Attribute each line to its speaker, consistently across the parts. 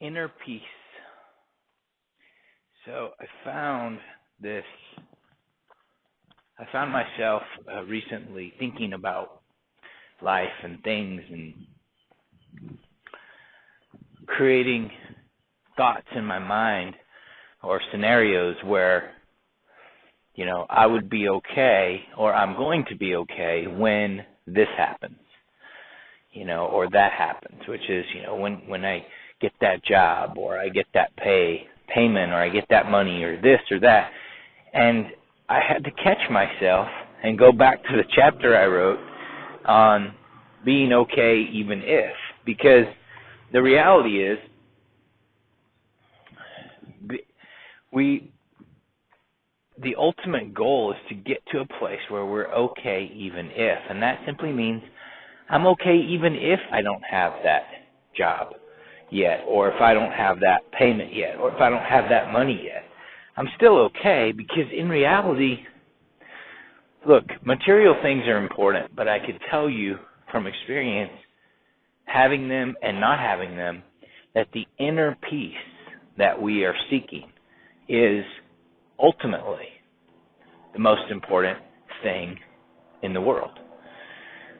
Speaker 1: inner peace. So I found myself recently thinking about life and things and creating thoughts in my mind or scenarios where, I would be okay or I'm going to be okay when this happens, or that happens, which is, when I get that job or I get that payment or I get that money or this or that. And I had to catch myself and go back to the chapter I wrote on being okay even if, because the reality is the ultimate goal is to get to a place where we're okay even if, and that simply means I'm okay even if I don't have that job yet, or if I don't have that payment yet, or if I don't have that money yet. I'm still okay, because in reality, look, material things are important, but I could tell you from experience, having them and not having them, that the inner peace that we are seeking is ultimately the most important thing in the world.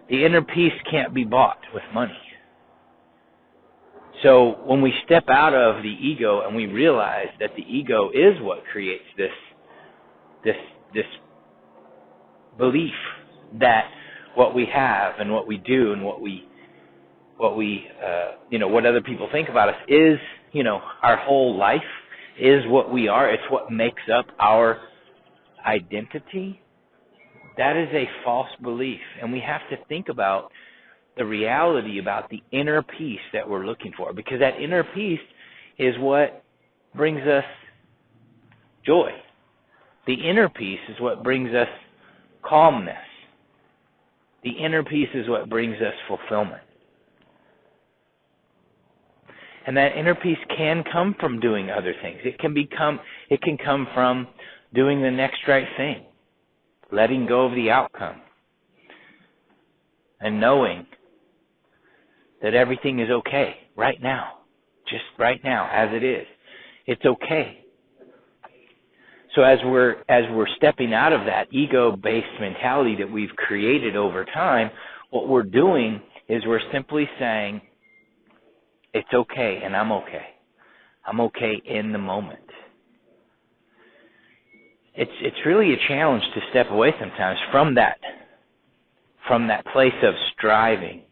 Speaker 1: The inner peace can't be bought with money. So when we step out of the ego and we realize that the ego is what creates this belief that what we have and what we do and what other people think about us is, our whole life is what we are. It's what makes up our identity. That is a false belief, and we have to think about the reality about the inner peace that we're looking for, because that inner peace is what brings us joy. The inner peace is what brings us calmness. The inner peace is what brings us fulfillment. And that inner peace can come from doing other things. It can come from doing the next right thing, letting go of the outcome, and knowing that everything is okay right now, just right now as it is. It's okay. So as we're stepping out of that ego-based mentality that we've created over time, what we're doing is we're simply saying, it's okay and I'm okay. I'm okay in the moment. It's really a challenge to step away sometimes from that place of striving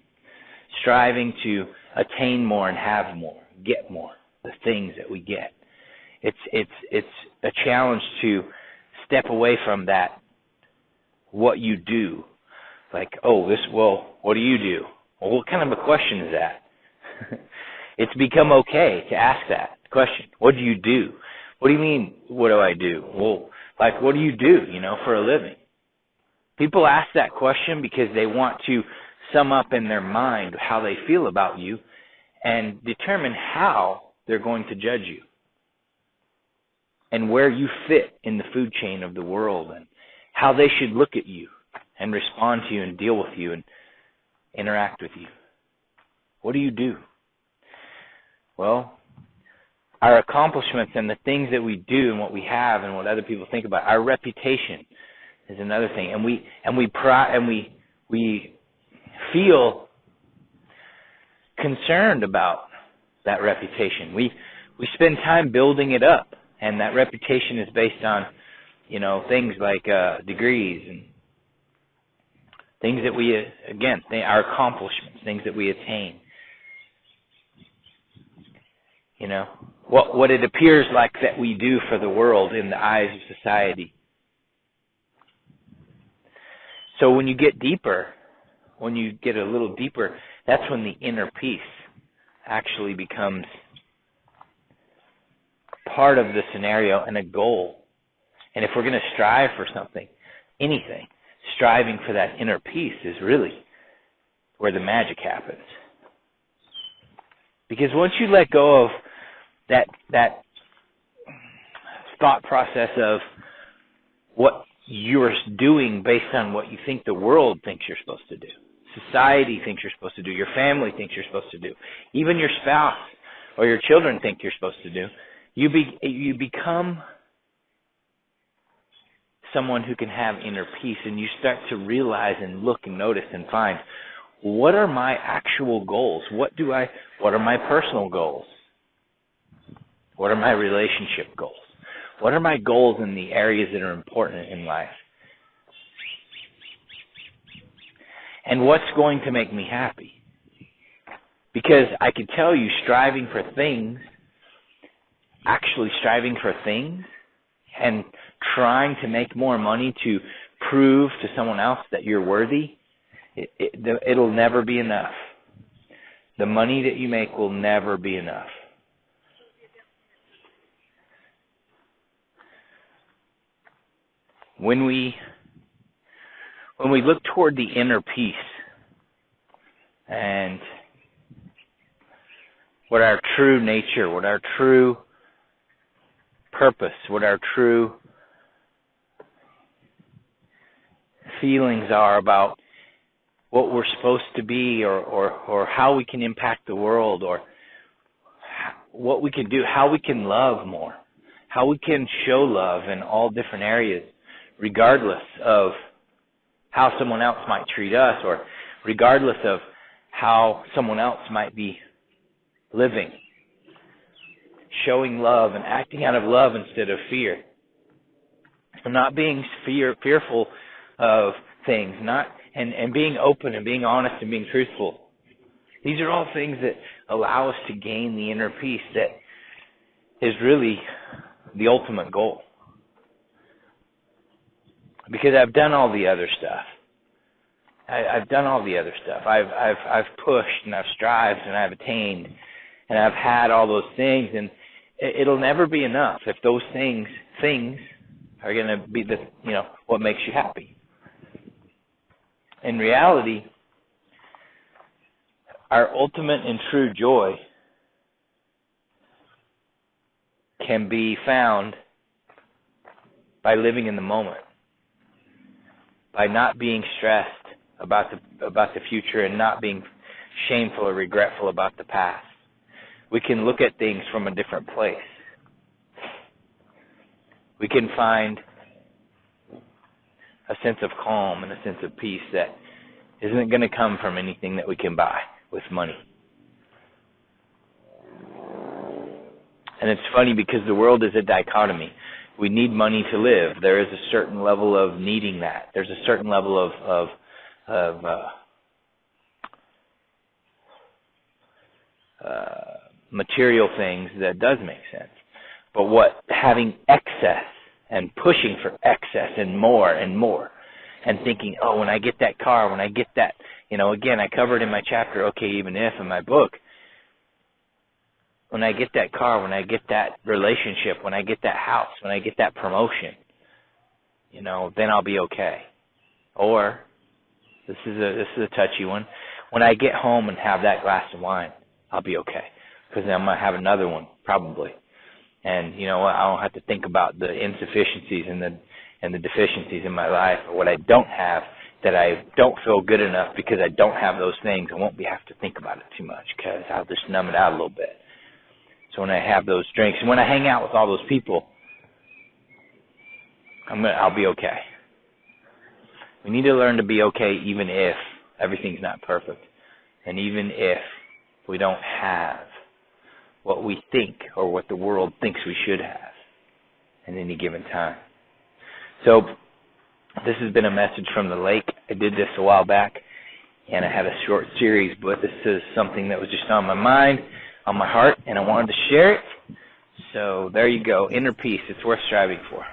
Speaker 1: to attain more and have more, get more, the things that we get. It's a challenge to step away from that, what you do. Like, what do you do? Well, what kind of a question is that? It's become okay to ask that question. What do you do? What do you mean, what do I do? Well, what do you do, for a living? People ask that question because they want to sum up in their mind how they feel about you and determine how they're going to judge you and where you fit in the food chain of the world and how they should look at you and respond to you and deal with you and interact with you. What do you do? Well, our accomplishments and the things that we do and what we have and what other people think about, our reputation is another thing, and we feel concerned about that reputation. We spend time building it up, and that reputation is based on, things like degrees and things that our accomplishments, things that we attain. What it appears like that we do for the world in the eyes of society. So when you get deeper, when you get a little deeper, that's when the inner peace actually becomes part of the scenario and a goal. And if we're going to strive for something, anything, striving for that inner peace is really where the magic happens. Because once you let go of that thought process of what you're doing based on what you think the world thinks you're supposed to do, society thinks you're supposed to do, your family thinks you're supposed to do, even your spouse or your children think you're supposed to do. You become someone who can have inner peace, and you start to realize and look and notice and find, what are my actual goals? What are my personal goals? What are my relationship goals? What are my goals in the areas that are important in life? And what's going to make me happy? Because I could tell you, actually striving for things and trying to make more money to prove to someone else that you're worthy, it'll never be enough. The money that you make will never be enough. When we look toward the inner peace and what our true nature, what our true purpose, what our true feelings are about what we're supposed to be, or how we can impact the world, or what we can do, how we can love more, how we can show love in all different areas, regardless of how someone else might treat us, or regardless of how someone else might be living. Showing love and acting out of love instead of fear. And not being fearful of things, and being open and being honest and being truthful. These are all things that allow us to gain the inner peace that is really the ultimate goal. Because I've done all the other stuff. I've done all the other stuff. I've pushed and I've strived and I've attained and I've had all those things, and it'll never be enough if those things are going to be what makes you happy. In reality, our ultimate and true joy can be found by living in the moment, by not being stressed about the future and not being shameful or regretful about the past. We can look at things from a different place. We can find a sense of calm and a sense of peace that isn't going to come from anything that we can buy with money. And it's funny because the world is a dichotomy. We need money to live. There is a certain level of needing that. There's a certain level of material things that does make sense. But what having excess and pushing for excess and more, and thinking, oh, when I get that car, when I get that, again, I covered in my chapter, okay, even if, in my book, when I get that car, when I get that relationship, when I get that house, when I get that promotion, then I'll be okay. Or, this is a touchy one, when I get home and have that glass of wine, I'll be okay. Because then I'm going to have another one, probably. And you know what? I don't have to think about the insufficiencies and the deficiencies in my life, or what I don't have, that I don't feel good enough because I don't have those things. I won't have to think about it too much because I'll just numb it out a little bit. So when I have those drinks, and when I hang out with all those people, I'll be okay. We need to learn to be okay even if everything's not perfect, and even if we don't have what we think or what the world thinks we should have at any given time. So this has been a message from the lake. I did this a while back, and I had a short series, but this is something that was just on my mind, on my heart, and I wanted to share it. So there you go, inner peace. It's worth striving for.